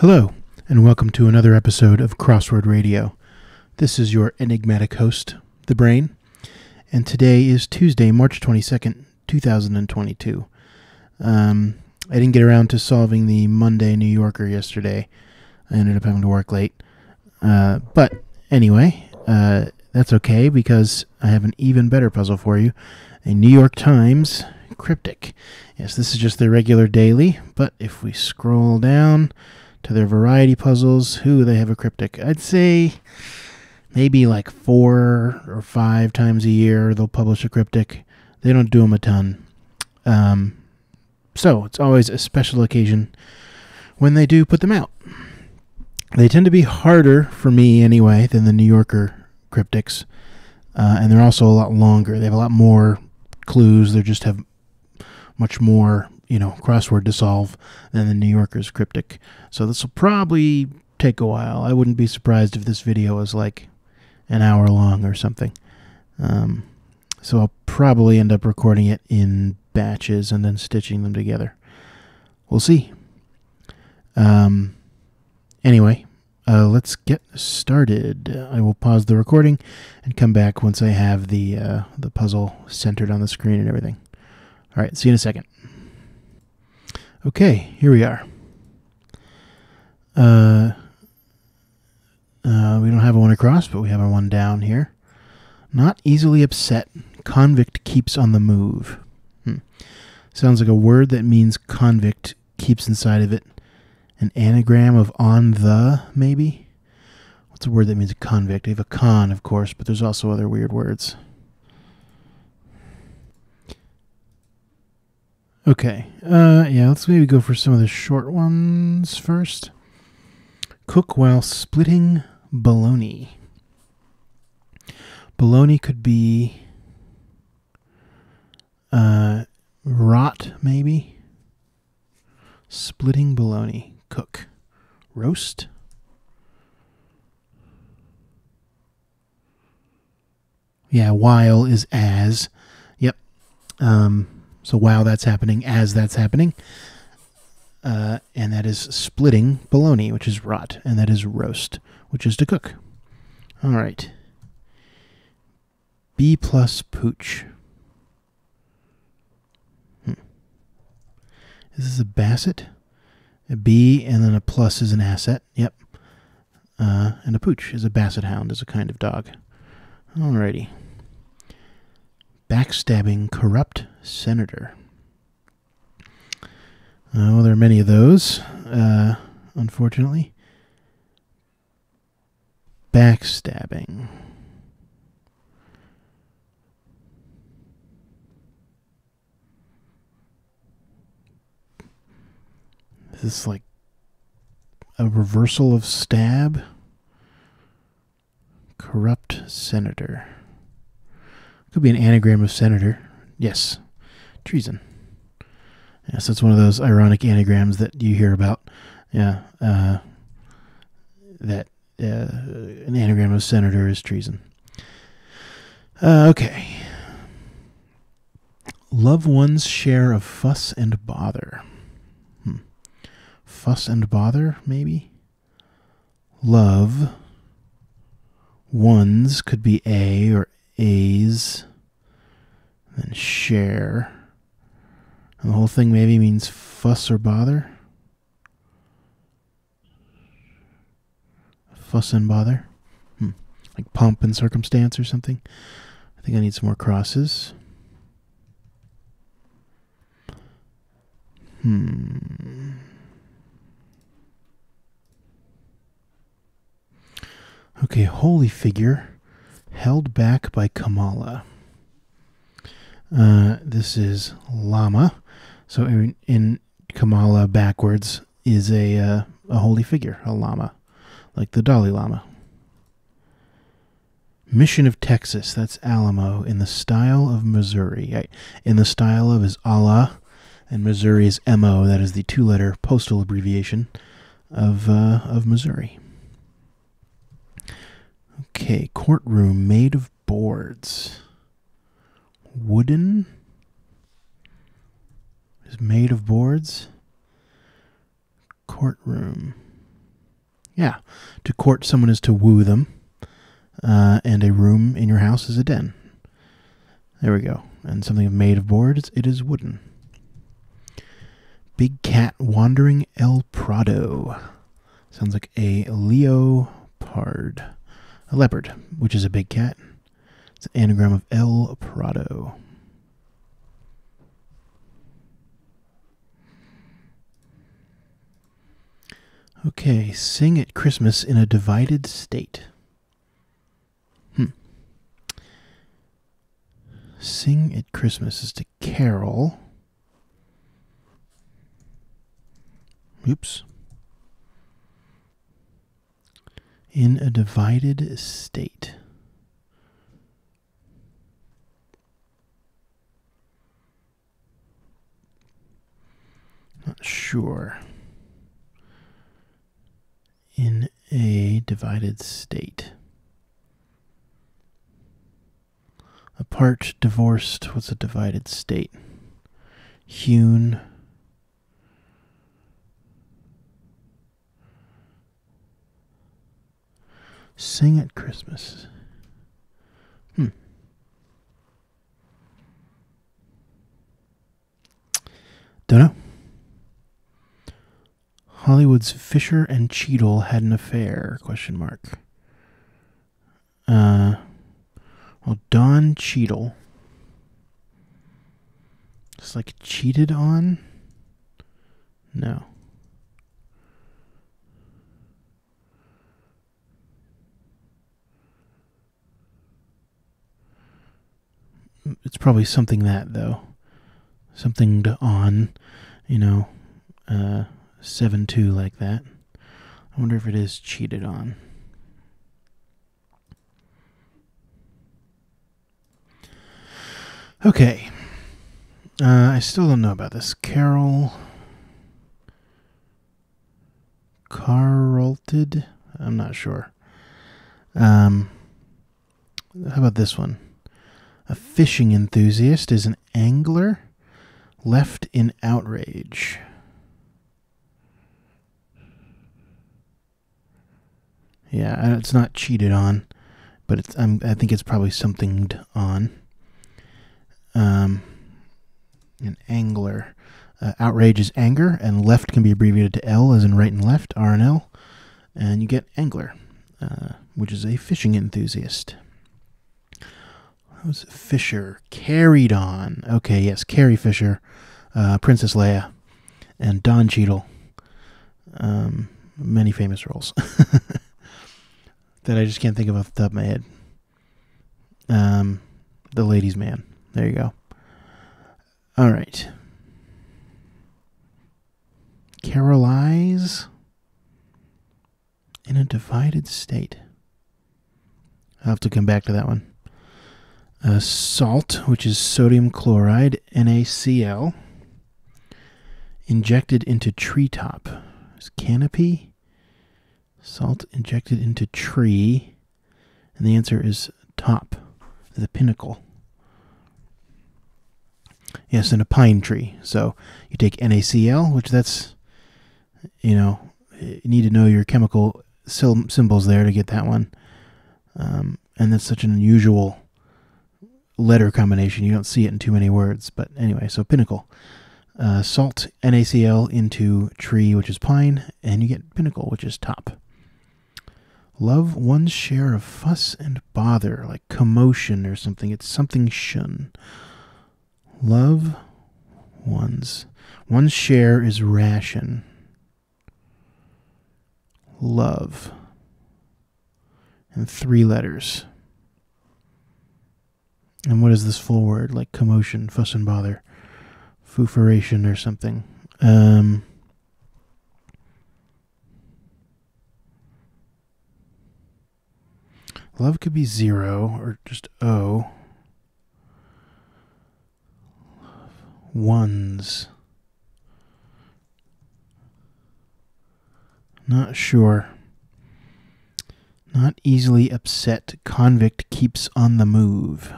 Hello, and welcome to another episode of Crossword Radio. This is your enigmatic host, The Brain, and today is Tuesday, March 22nd, 2022. I didn't get around to solving the Monday New Yorker yesterday. I ended up having to work late. But anyway, that's okay because I have an even better puzzle for you, a New York Times Cryptic. Yes, this is just their regular daily, but if we scroll down to their variety puzzles, they have a cryptic. I'd say maybe like 4 or 5 times a year they'll publish a cryptic. They don't do them a ton. So it's always a special occasion when they do put them out. They tend to be harder, for me anyway, than the New Yorker cryptics. And they're also a lot longer. They have a lot more clues. They just have much more crossword to solve than the New Yorker's cryptic. So this will probably take a while. I wouldn't be surprised if this video was like an hour long or something. So I'll probably end up recording it in batches and then stitching them together. We'll see. Anyway, let's get started. I will pause the recording and come back once I have the puzzle centered on the screen and everything. All right, see you in a second. Okay, here we are. We don't have a one across, but we have a one down here. Not easily upset. Convict keeps on the move. Sounds like a word that means convict keeps inside of it an anagram of on the, maybe? What's a word that means convict? I have a con, of course, but there's also other weird words. Okay, yeah, let's maybe go for some of the short ones first. Cook while splitting bologna. Bologna could be rot, maybe. Splitting bologna. Cook. Roast. Yeah, while is as. Yep. So while that's happening, as that's happening. And that is splitting bologna, which is rot. And that is roast, which is to cook. All right. B plus pooch. Is this a basset? A B and then a plus is an asset. Yep. And a pooch is a basset hound, is a kind of dog. Alrighty. Backstabbing corrupt senator. Well, there are many of those, unfortunately. Backstabbing. Is this like a reversal of stab? Corrupt senator. Could be an anagram of senator. Yes. Treason. Yes, that's one of those ironic anagrams that you hear about. Yeah. That an anagram of senator is treason. Okay. Love one's share of fuss and bother. Fuss and bother, maybe? Love. One's could be a or a's. Then share. And the whole thing maybe means fuss or bother. Fuss and bother. Like pomp and circumstance or something. I think I need some more crosses. Okay, holy figure held back by Kamala. This is llama. So in Kamala backwards is a holy figure, a llama, like the Dalai Lama. Mission of Texas, that's Alamo, in the style of Missouri. In the style of is Allah, and Missouri is MO, that is the 2-letter postal abbreviation of Missouri. Okay, courtroom made of boards. Wooden is made of boards. Courtroom. Yeah. To court someone is to woo them. And a room in your house is a den. There we go. And something made of boards, it is wooden. Big cat wandering El Prado. Sounds like a leopard. A leopard, which is a big cat. It's an anagram of El Prado. Okay, sing at Christmas in a divided state. Sing at Christmas is to carol. Oops. In a divided state. Not sure. In a divided state. Apart, divorced, what's a divided state? Hewn. Sing at Christmas. Don't know. Hollywood's Fisher and Cheadle had an affair, question mark. Well, Don Cheadle. Just like cheated on? No. It's probably something that, though. Something to on, 7-2 like that. I wonder if it is cheated on. Okay. I still don't know about this. Carlted? I'm not sure. How about this one? A fishing enthusiast is an angler left in outrage. Yeah, it's not cheated on, but I think it's probably something on. An angler. Outrage is anger, and left can be abbreviated to L, as in right and left, R and L, and you get angler, which is a fishing enthusiast. Who's Fisher? Carried on. Okay, yes, Carrie Fisher, Princess Leia, and Don Cheadle. Many famous roles that I just can't think of off the top of my head. The Ladies' Man. There you go. All right. Carolize in a divided state. I'll have to come back to that one. Salt, which is sodium chloride, NaCl, injected into treetop. Is canopy. Salt injected into tree. And the answer is top, the pinnacle. Yes, in a pine tree. So you take NaCl, which that's, you need to know your chemical symbols there to get that one. And that's such an unusual letter combination. You don't see it in too many words. But anyway, so pinnacle. Salt, NaCl into tree, which is pine, and you get pinnacle, which is top. Love one's share of fuss and bother, like commotion or something. It's something shun. Love one's share is ration. Love. And 3 letters. And what is this full word? Like commotion, fuss and bother. Fuferation or something. Love could be 0 or just O. Ones. Not sure. Not easily upset. Convict keeps on the move.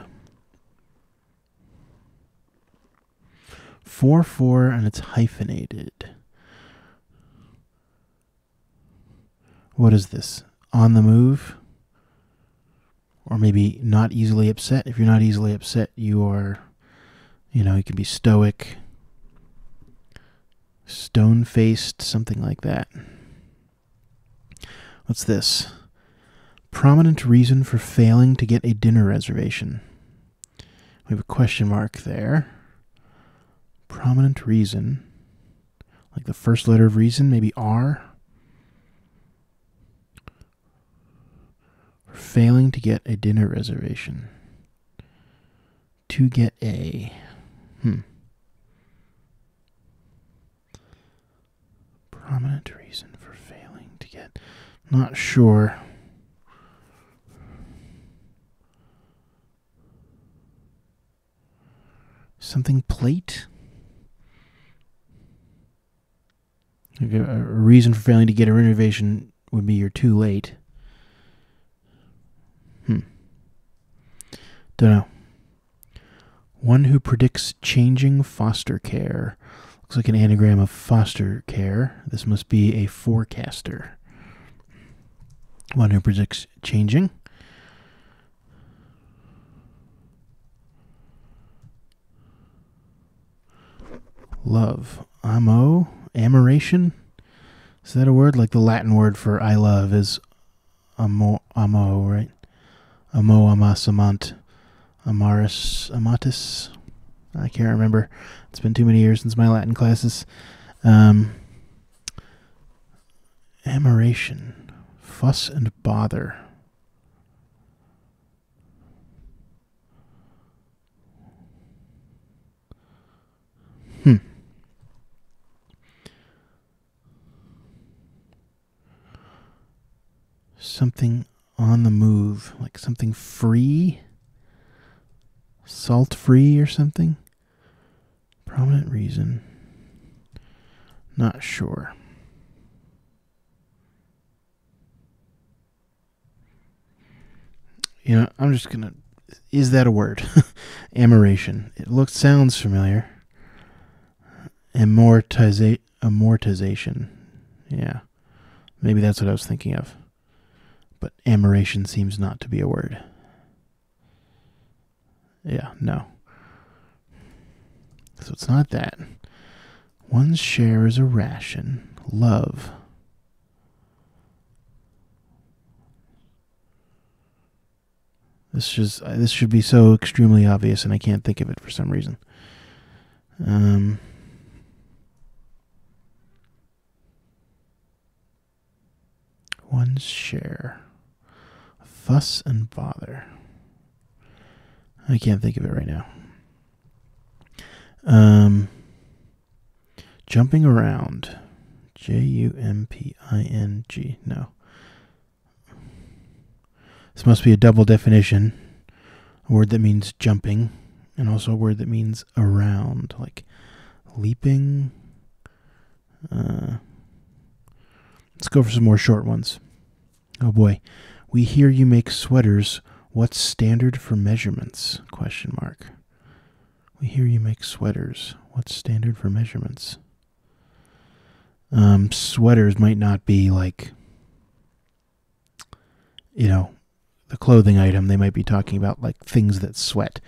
4-4 and it's hyphenated. What is this? On the move? Or maybe not easily upset. If you're not easily upset, you are, you can be stoic, stone-faced, something like that. What's this? Prominent reason for failing to get a dinner reservation. We have a question mark there. Prominent reason. Like the first letter of reason, maybe R. For failing to get a dinner reservation. To get a... Prominent reason for failing to get... Not sure. Something plate? A reason for failing to get a reservation would be you're too late. Don't know. One who predicts changing foster care. Looks like an anagram of foster care. This must be a forecaster. One who predicts changing. Love. Amoration? Is that a word? Like the Latin word for I love is amo, right? Amo, amas, amant, amaris, amatis. I can't remember. It's been too many years since my Latin classes. Amoration. Fuss and bother. Something on the move, like something free, salt-free or something. Prominent reason. Not sure. I'm just gonna. Is that a word? Amoration. Sounds familiar. Amortization. Yeah, maybe that's what I was thinking of. But amoration seems not to be a word. Yeah, no. So it's not that. One's share is a ration. Love. This should be so extremely obvious, and I can't think of it for some reason. One's share. Fuss and bother. I can't think of it right now. Jumping around. Jumping. No. This must be a double definition. A word that means jumping, and also a word that means around, like leaping. Let's go for some more short ones. Oh boy. We hear you make sweaters. What's standard for measurements? ? We hear you make sweaters. What's standard for measurements? Sweaters might not be like, the clothing item. They might be talking about like things that sweat.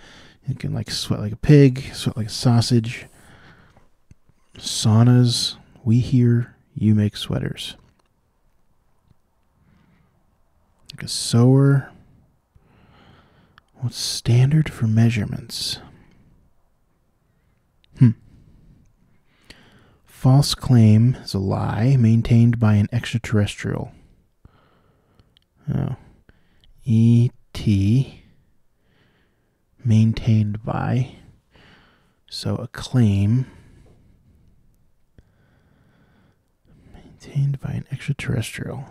You can like sweat like a pig, sweat like a sausage. Saunas. We hear you make sweaters. Like a sewer. What's standard for measurements? False claim is a lie maintained by an extraterrestrial. Oh. E.T. maintained by. So a claim maintained by an extraterrestrial.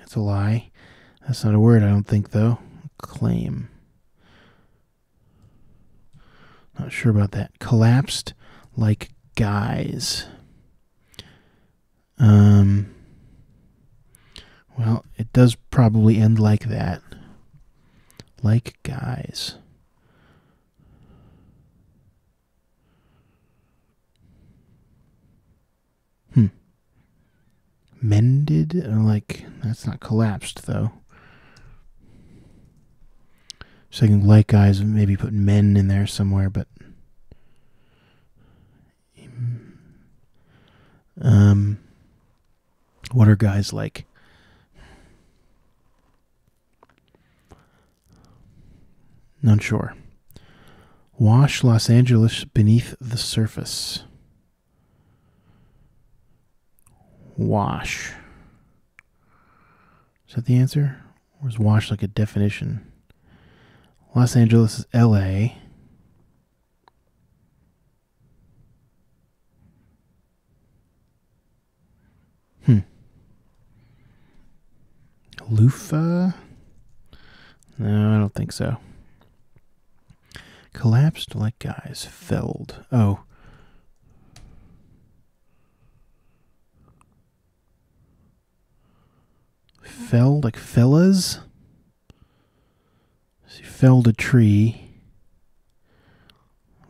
It's a lie. That's not a word, I don't think, though. Claim. Not sure about that. Collapsed like guys. Well, it does probably end like that. Like guys. Mended? Like, that's not collapsed, though. So I can like guys, maybe put men in there somewhere, but what are guys like? Not sure. Wash Los Angeles beneath the surface. Wash. Is that the answer? Or is wash like a definition? Los Angeles is LA. Loofah? No, I don't think so. Collapsed like guys. Felled. Oh. Felled like fellas? So you felled a tree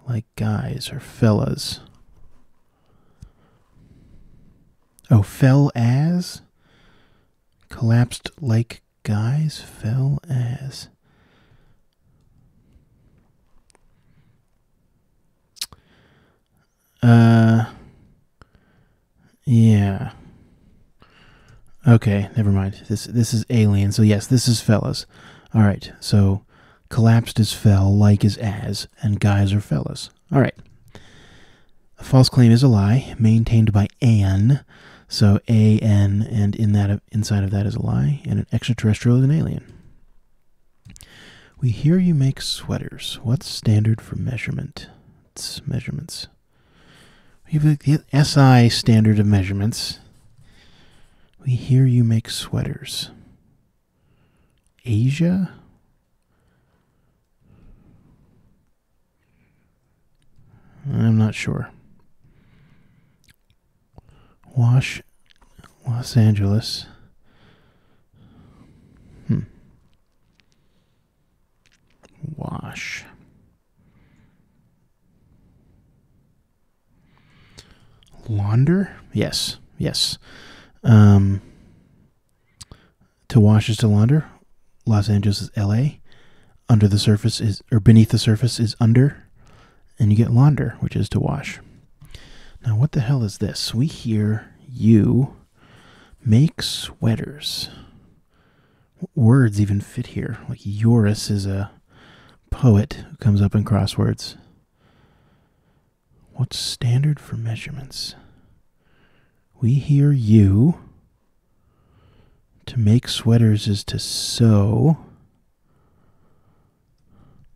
like guys or fellas. Oh, fell as? Collapsed like guys? Fell as. Yeah. Okay, never mind. This is alien. So yes, this is fellas. All right. So collapsed is fell, like is as, and guys are fellas. All right. A false claim is a lie maintained by an. So an, and inside of that is a lie, and an extraterrestrial is an alien. We hear you make sweaters. What's standard for measurement? It's measurements. We have the SI standard of measurements. We hear you make sweaters. Asia? I'm not sure. Wash Los Angeles. Wash. Launder? Yes. To wash is to launder. Los Angeles is LA. Under the surface is, or beneath the surface is under. And you get launder, which is to wash. Now, what the hell is this? We hear you make sweaters. What words even fit here? Like Eurus is a poet who comes up in crosswords. What's standard for measurements? We hear you. To make sweaters is to sew.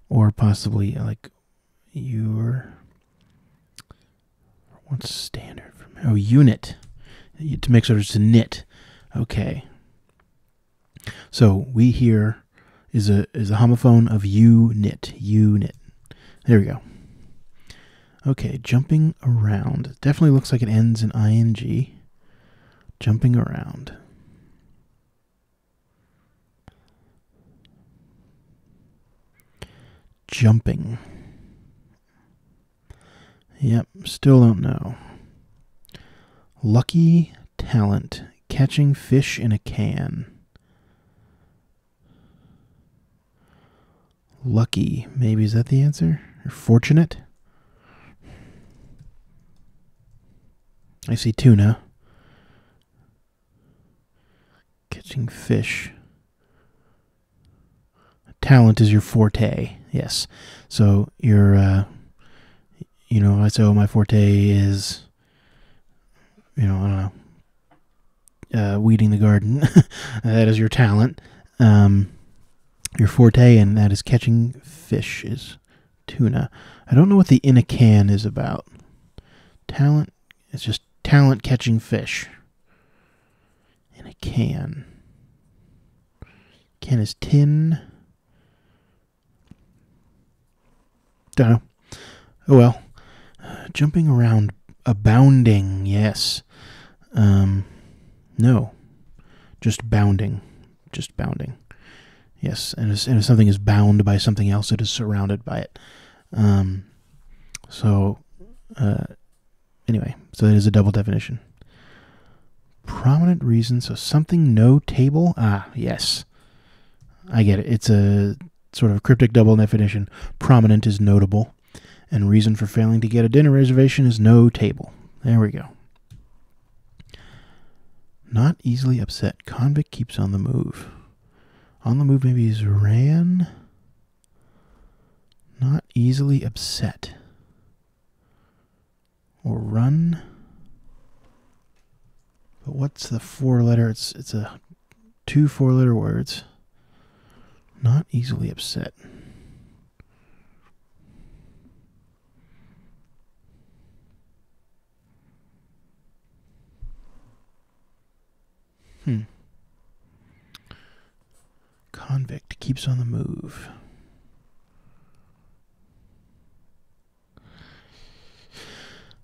Or possibly like your... What's standard for... Oh, unit. To make sweaters to knit. Okay. So we hear is a homophone of unit. Unit. There we go. Okay, jumping around. Definitely looks like it ends in ing. Jumping around. Jumping. Yep, still don't know. Lucky talent. Catching fish in a can. Lucky. Maybe is that the answer? Or fortunate? I see tuna. Catching fish. Talent is your forte. Yes. So your, I say, oh, my forte is, I don't know, weeding the garden. That is your talent. Your forte, and that is catching fish, is tuna. I don't know what the in a can is about. Talent, it's just talent catching fish. In a can. Can is tin. Don't know. Oh well. Jumping around. Abounding. Yes. No. Just bounding. Just bounding. Yes. And if something is bound by something else, it is surrounded by it. Anyway. So it is a double definition. Prominent reason, so something no table? Ah, yes. I get it. It's a sort of cryptic double definition. Prominent is notable, and reason for failing to get a dinner reservation is no table. There we go. Not easily upset. Convict keeps on the move. On the move maybe is ran. Not easily upset. Or run. But what's the four-letter? It's a 2 4-letter words. Not easily upset. Convict keeps on the move.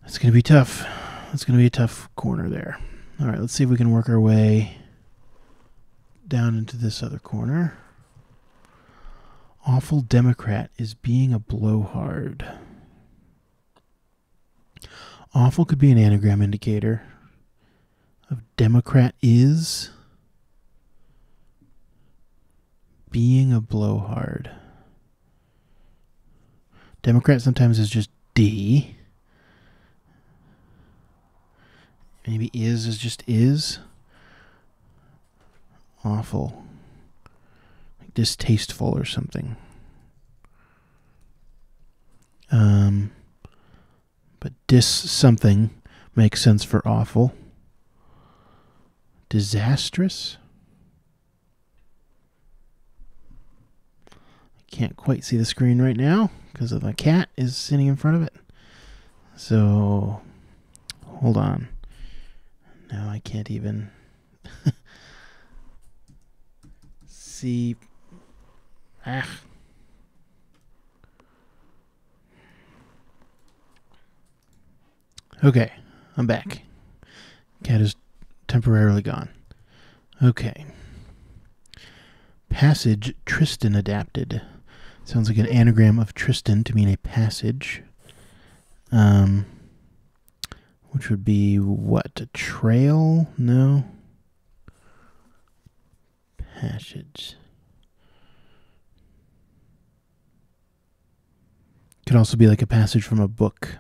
That's going to be tough. That's going to be a tough corner there. All right, let's see if we can work our way down into this other corner. Awful Democrat is being a blowhard. Awful could be an anagram indicator of Democrat is being a blowhard. Democrat sometimes is just D. Maybe is just is. Awful. Like distasteful or something. But dis something makes sense for awful. Disastrous? I can't quite see the screen right now because the cat is sitting in front of it. So, hold on. Now I can't even see. Okay, I'm back. Cat is temporarily gone. Okay. Passage Tristan adapted. Sounds like an anagram of Tristan to mean a passage. Which would be what? A trail? No. Passage. Could also be like a passage from a book.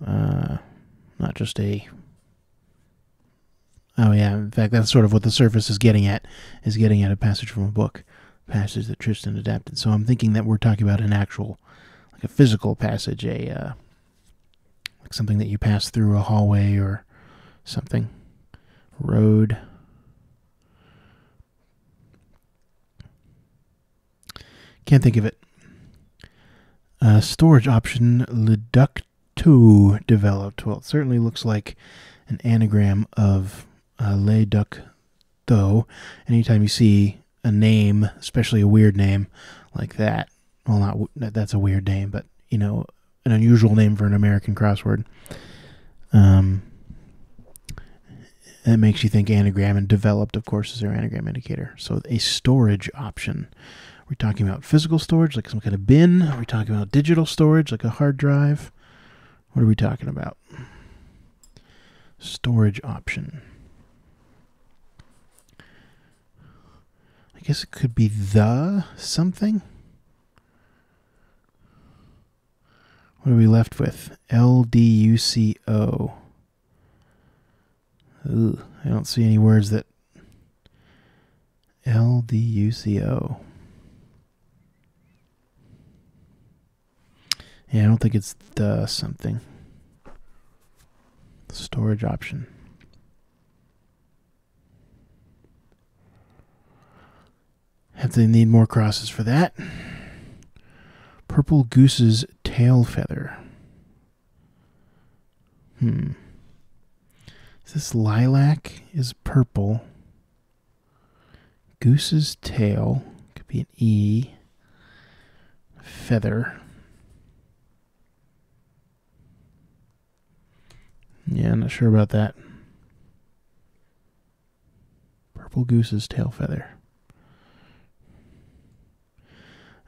Not just a... Oh yeah, in fact that's sort of what the surface is getting at a passage from a book. Passage that Tristan adapted. So I'm thinking that we're talking about an actual, like a physical passage, like something that you pass through a hallway or something. Road. Can't think of it. Storage option Leducto developed. Well, it certainly looks like an anagram of Le Duc Tho. Anytime you see a name, especially a weird name like that, well, that's a weird name, but, you know, an unusual name for an American crossword, that makes you think anagram, and developed, of course, is their anagram indicator. So a storage option. Are we talking about physical storage, like some kind of bin? Are we talking about digital storage, like a hard drive? What are we talking about? Storage option. I guess it could be the something. What are we left with? LDUCO. Ooh, I don't see any words that... LDUCO. Yeah, I don't think it's the something. Storage option. Have to need more crosses for that. Purple goose's tail feather. Is this lilac is purple. Goose's tail could be an E. Feather. Yeah, I'm not sure about that. Purple goose's tail feather.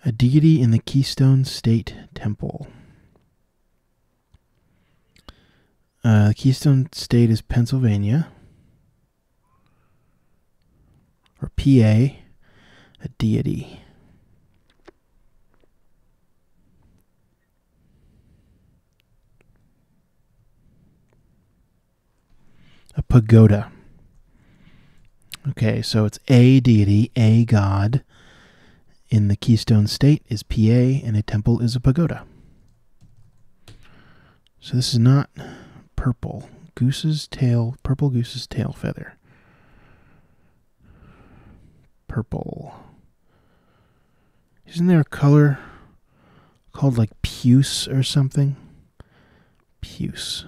A deity in the Keystone State Temple. The Keystone State is Pennsylvania. Or PA, a deity. A pagoda. Okay, so it's a deity, a god. In the Keystone State is PA, and a temple is a pagoda. So this is not purple. Goose's tail, purple goose's tail feather. Purple. Isn't there a color called like puce or something? Puce.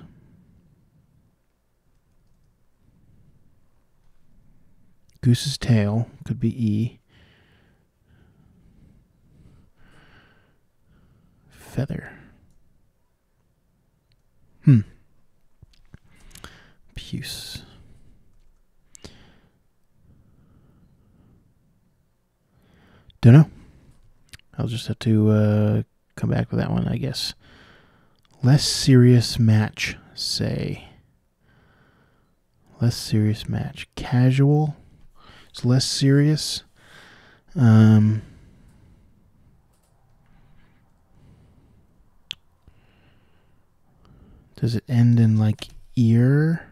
Goose's tail could be E. Feather. Puce. Don't know. I'll just have to come back with that one, I guess. Less serious match, say. Less serious match. Casual. It's less serious. Does it end in like ear?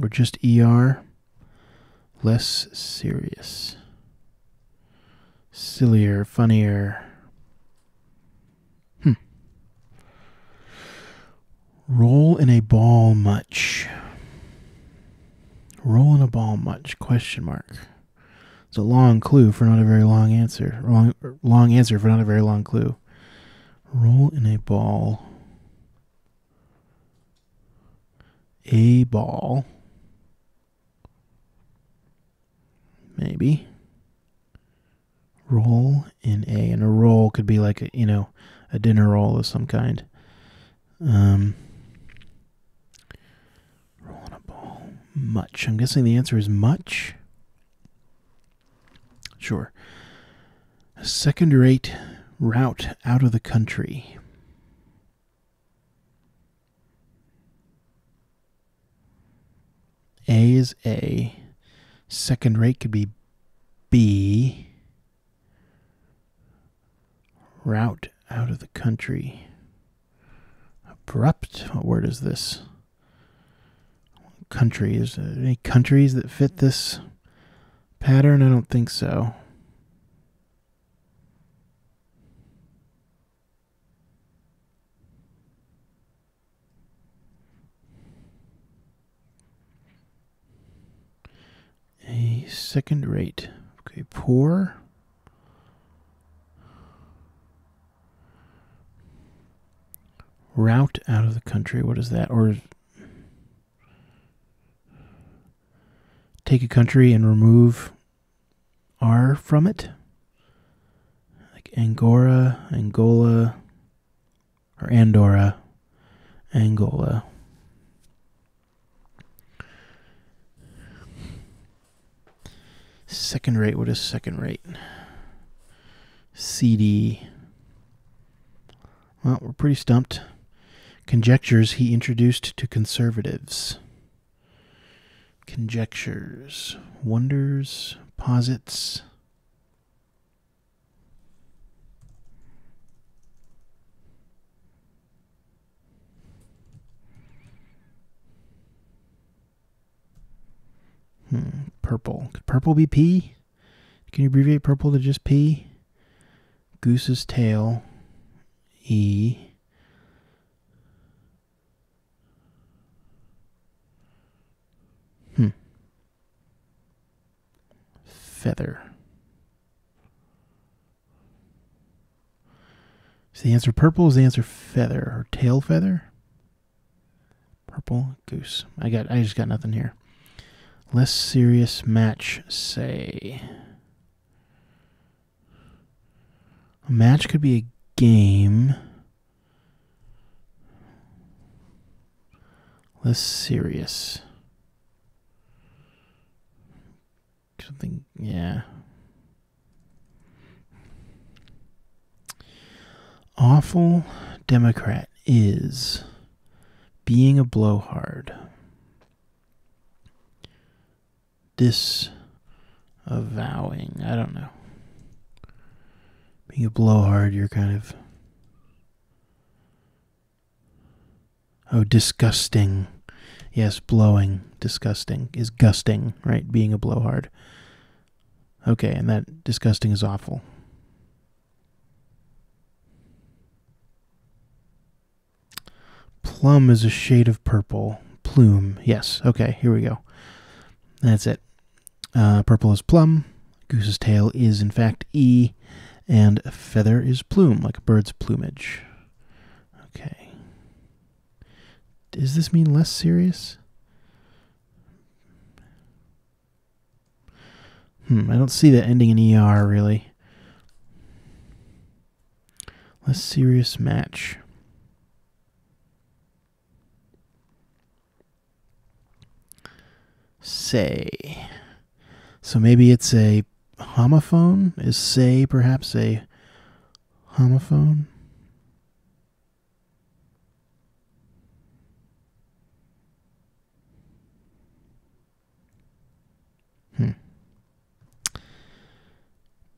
Or just ER? Less serious. Sillier, funnier. Roll in a ball much. Roll in a ball much? Question mark. It's a long clue for not a very long answer. Long answer for not a very long clue. Roll in a ball. A ball. Maybe. Roll in a. And a roll could be like a dinner roll of some kind. Roll in a ball. Much. I'm guessing the answer is much. Sure. A second-rate route out of the country. A is A. Second rate could be B. Route out of the country. Abrupt. What word is this? Country. Is there any countries that fit this pattern? I don't think so. A second rate. Okay, poor. Route out of the country. What is that? Or take a country and remove R from it? Like Angora, Angola, or Andorra, Angola. Second rate. What is second rate? CD. Well, we're pretty stumped. Conjectures he introduced to conservatives. Conjectures. Wonders. Posits. Purple. Could purple be P? Can you abbreviate purple to just P? Goose's tail. E. Feather. Is the answer purple? Is the answer feather or tail feather? Purple goose. I just got nothing here. Less serious match, say. A match could be a game. Less serious. Something, yeah. awful Democrat is being a blowhard. Disavowing. I don't know. Being a blowhard, you're kind of... Oh, disgusting. Yes, blowing, disgusting, is gusting, right? Being a blowhard. Okay, and that disgusting is awful. Plum is a shade of purple. Plume, yes. Okay, here we go. That's it. Purple is plum. Goose's tail is, in fact, E. And feather is plume, like a bird's plumage. Okay. Does this mean less serious? I don't see that ending in ER, really. Less serious match. Say. So maybe it's a homophone? Is say perhaps a homophone?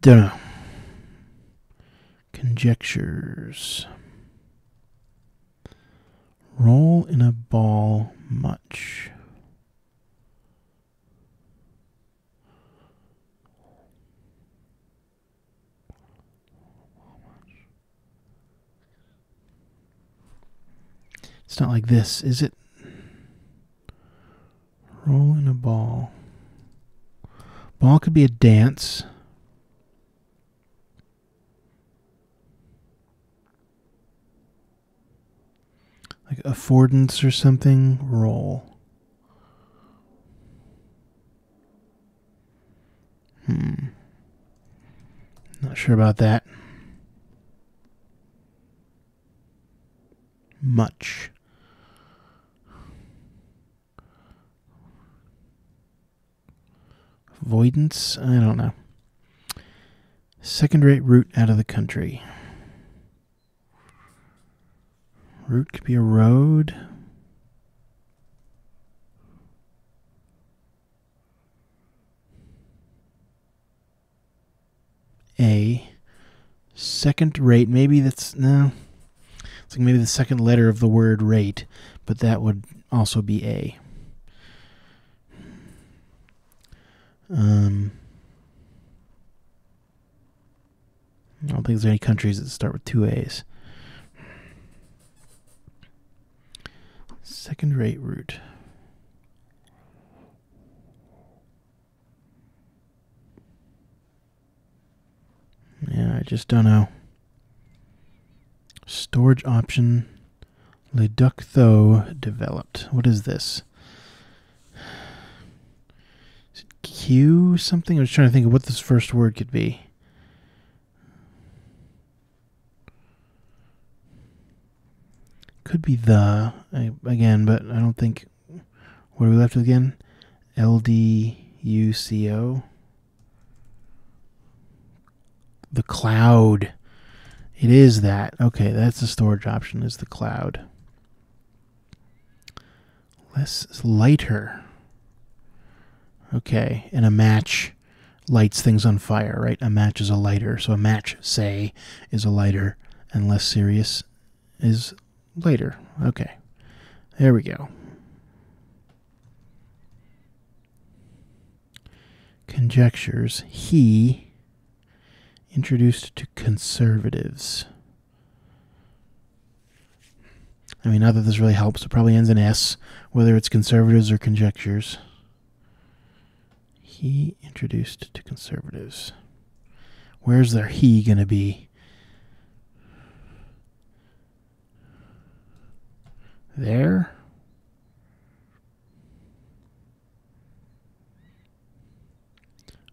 Don't know. Conjectures. Roll in a ball much. It's not like this, is it? Roll in a ball. Ball could be a dance. Like affordance or something. Roll. Not sure about that. Much. Avoidance? I don't know. Second-rate route out of the country. Route could be a road. A. Second rate. Maybe that's... No. It's like maybe the second letter of the word rate. But that would also be A. I don't think there's any countries that start with two A's. Second-rate route. Yeah, I just don't know. Storage option. Le Duc Tho developed. What is this? Is it Q something? I was trying to think of what this first word could be. Could be the, again, but I don't think... What are we left with again? LDUCO. The cloud. It is that. Okay, that's the storage option, is the cloud. Less lighter. Okay, and a match lights things on fire, right? A match is a lighter. So a match, say, is a lighter, and less serious is later. Okay. There we go. Conjectures. He introduced to conservatives. I mean, not that this really helps. It probably ends in S, whether it's conservatives or conjectures. He introduced to conservatives. Where's their he going to be? There?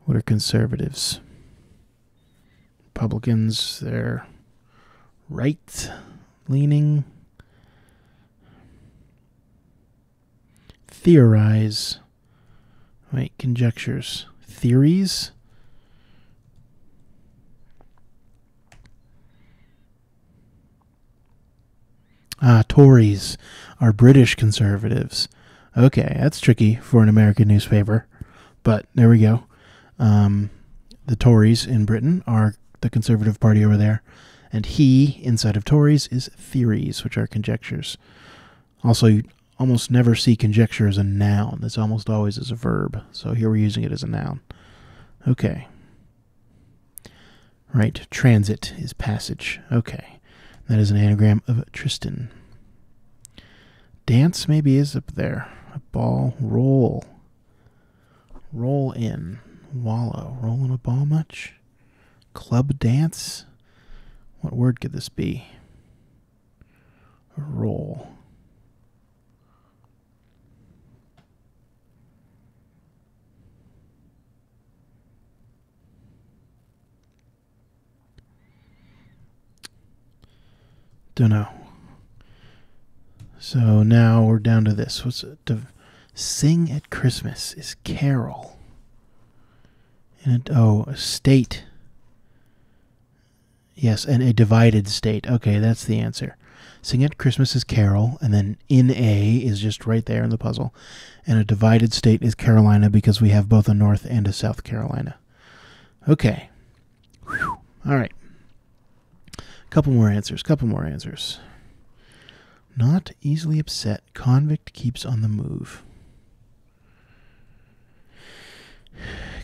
What are conservatives? Republicans, they're right-leaning. Theorize. Wait, conjectures. Theories? Tories are British conservatives. Okay, that's tricky for an American newspaper, but there we go. The Tories in Britain are the Conservative Party over there, and he, inside of Tories, is theories, which are conjectures. Also, you almost never see conjecture as a noun. It's almost always as a verb, so here we're using it as a noun. Okay. Right, transit is passage. Okay, that is an anagram of Tristan. Dance maybe is up there. A ball, roll. Roll in. Wallow. Roll in a ball much? Club dance? What word could this be? Roll. Don't know. So now we're down to this. What's it? Sing at Christmas is carol. A state. Yes, and a divided state. Okay, that's the answer. Sing at Christmas is carol, and then in A is just right there in the puzzle. And a divided state is Carolina because we have both a North and a South Carolina. Okay. Whew. All right. Couple more answers. Not easily upset. Convict keeps on the move.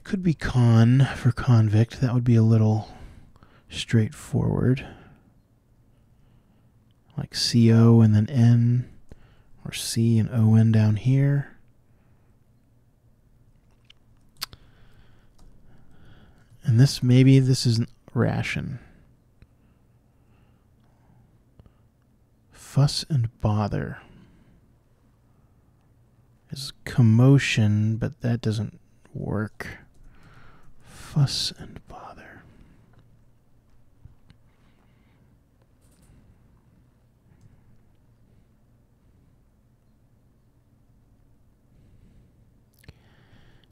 Could be con for convict. That would be a little straightforward. Like CO and then N. Or C and ON down here. And maybe this isn't ration. Fuss and bother is commotion, but that doesn't work. Fuss and bother.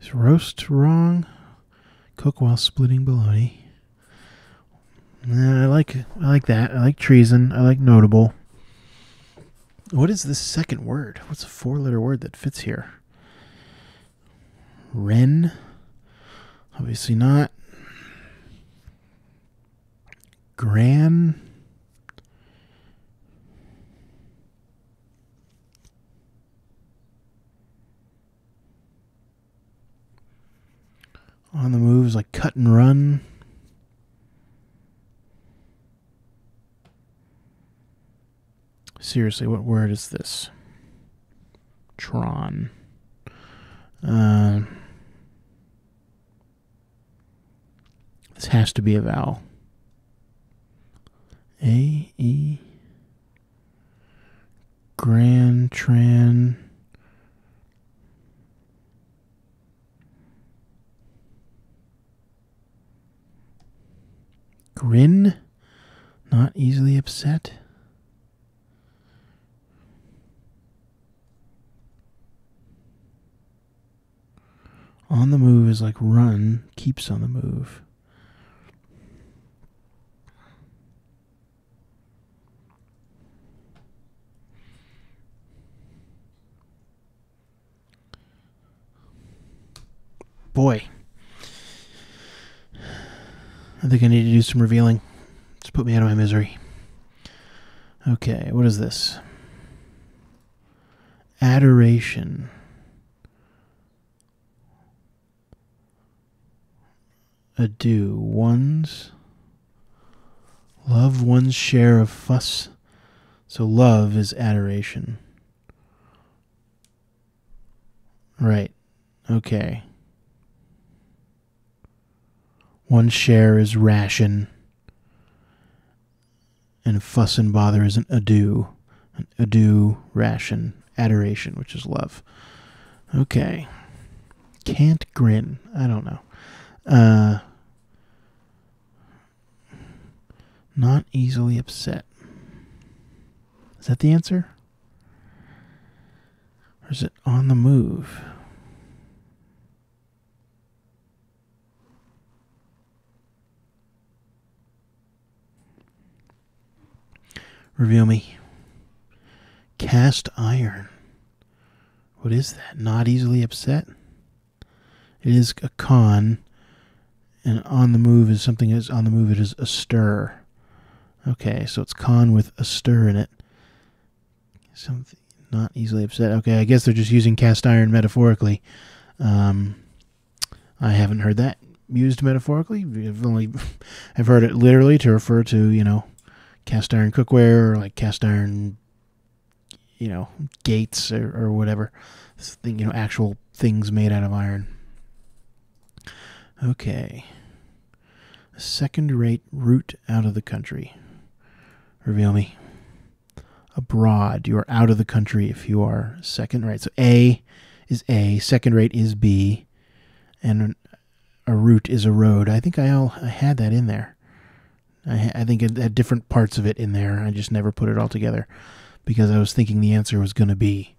Is roast wrong? Cook while splitting bologna. I like that. I like treason. I like notable. What is this second word? What's a four-letter word that fits here? Wren? Obviously not. Gran? On the move is like cut and run. Seriously, what word is this? Tron. This has to be a vowel. A, E. Gran, tran. Grin? Not easily upset. On the move is like run, keeps on the move. Boy. I think I need to do some revealing. Just put me out of my misery. Okay, what is this? Adoration. Ado. Love one's share of fuss. So love is adoration. Right. Okay. One share is ration. And fuss and bother is an ado. An ado, ration, adoration, which is love. Okay. Can't grin. I don't know. Not easily upset. Is that the answer? Or is it on the move? Reveal me. Cast iron. What is that? Not easily upset? It is a con, and on the move is something that's on the move. It is a stir. Okay, so it's con with a stir in it. Something not easily upset. Okay, I guess they're just using cast iron metaphorically. I haven't heard that used metaphorically. I've heard it literally to refer to, cast iron cookware or like cast iron, gates or whatever. Actual things made out of iron. Okay. Second-rate route out of the country. Reveal me. Abroad. You are out of the country if you are second-rate. So A is A, second-rate is B, and a route is a road. I think I had that in there. I think it had different parts of it in there. I just never put it all together because I was thinking the answer was going to be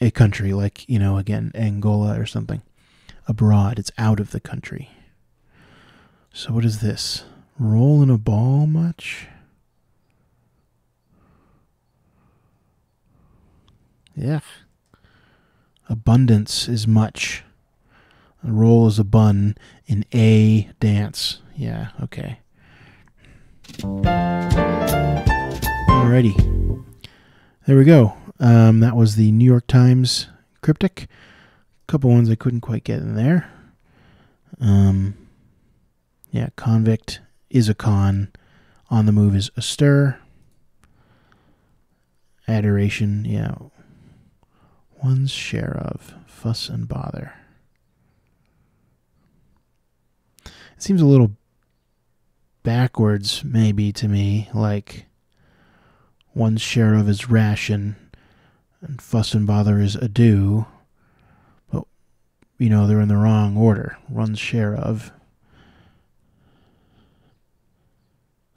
a country like, again, Angola or something. Abroad. It's out of the country. So what is this? Roll in a ball much? Yeah. Abundance is much. A roll is a bun in a dance. Yeah, okay. Alrighty. There we go. That was the New York Times Cryptic. A couple ones I couldn't quite get in there. Yeah, convict is a con. On the move is a stir. Adoration, yeah. One's share of. Fuss and bother. It seems a little backwards, maybe, to me. Like, one's share of is ration, and fuss and bother is ado. But, they're in the wrong order. One's share of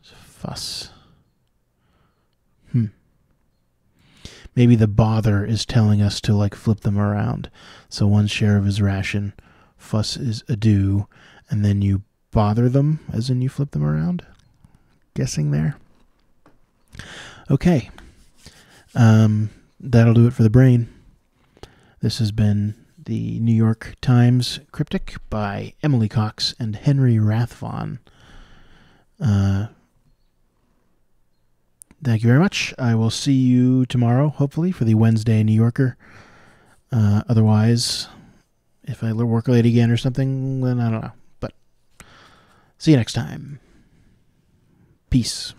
is fuss. Maybe the bother is telling us to, flip them around. So one's share of is ration, fuss is ado, and then you bother them, as in you flip them around? Guessing there? Okay. That'll do it for the brain. This has been the New York Times Cryptic by Emily Cox and Henry Rathvon. Thank you very much. I will see you tomorrow, hopefully, for the Wednesday New Yorker. Otherwise, if I work late again or something, then I don't know. But see you next time. Peace.